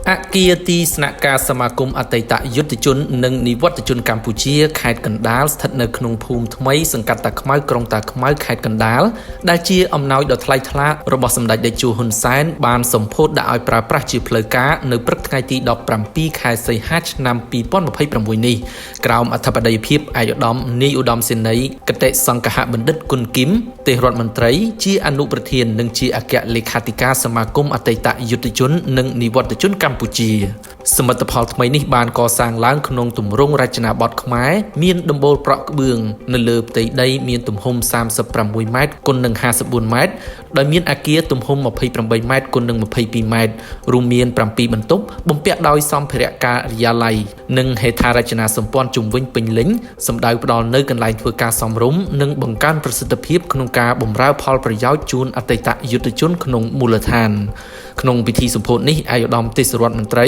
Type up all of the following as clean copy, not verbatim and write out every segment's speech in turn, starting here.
អគារទីស្នាក់ការសមាគមអតីតយុទ្ធជននិងនិវត្តជនកម្ពុជាខេត្តកណ្ដាលស្ថិតនៅក្នុងភូមិថ្មីសង្កាត់តាខ្មៅក្រុងតាខ្មៅខេត្តកណ្ដាលដែលជាអំណោយដ៏ថ្លៃថ្លារបស់សម្ដេចតេជោហ៊ុនសែនបានសម្ពោធដាក់ឲ្យប្រើប្រាស់ជាផ្លូវការនៅព្រឹកថ្ងៃទី17ខែសីហាឆ្នាំ2026នេះក្រោមអធិបតីភាពឯកឧត្តមនាយឧត្តមសេនីយ៍គតិសង្ឃៈបណ្ឌិតគុណគឹមទេរដ្ឋមន្ត្រីជាអនុប្រធាននិងជាអគ្គលេខាធិការសមាគមអតីតយុទ្ធជននិងនិវត្តជនកម្ពុជាសមិទ្ធផលថ្មីនេះបានកសាងឡើងក្នុងទម្រង់រចនាបថខ្មែរមានដំបូលប្រក់ក្បឿងនៅលើផ្ទៃដីមានទំហំ36ម៉ែត្រគុណនឹង54ម៉ែត្រដោយមានអគារទំហំ28ម៉ែត្រគុណនឹង22ម៉ែត្ររួមមាន7បន្ទប់បំពាក់ដោយសម្ភារៈការិយាល័យនិងហេដ្ឋារចនាសម្ព័ន្ធជុំវិញពេញលេញសម្ដៅផ្ដល់នូវកន្លែងធ្វើការសមរម្យនិងបង្កើនប្រសិទ្ធភាពក្នុងការបម្រើផលប្រយោជន៍ជូនអតីតយុទ្ធជនក្នុងមូលដ្ឋានក្នុងពិធីសម្ពោធនេះឯកឧត្តមទេសរដ្ឋមន្ត្រី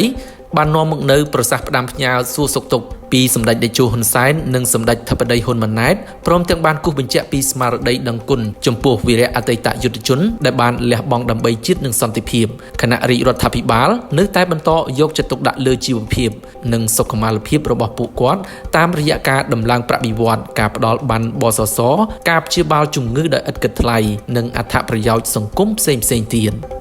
បាននាំមកនៅប្រសាសន៍ផ្ដាំផ្ញើសួរសុខទុក្ខពីសម្ដេចតេជោហ៊ុនសែននិងសម្ដេចធិបតីហ៊ុនម៉ាណែតព្រមទាំងបានគូសបញ្ជាក់ពីស្មារតីដឹងគុណចំពោះវីរៈអតីតយុទ្ធជនដែលបានលះបង់ដើម្បីជាតិនិងសន្តិភាពគណៈរាជរដ្ឋាភិបាលនៅតែបន្តយកចិត្តទុកដាក់លើជីវភាពនិងសុខុមាលភាពរបស់ពួកគាត់តាមរយៈការដំឡើងប្រាក់បៀវត្សការផ្ដល់ប័ណ្ណបសសការព្យាបាលជំងឺដោយឥតគិតថ្លៃនិងអត្ថប្រយោជន៍សង្គមផ្សេងៗទៀត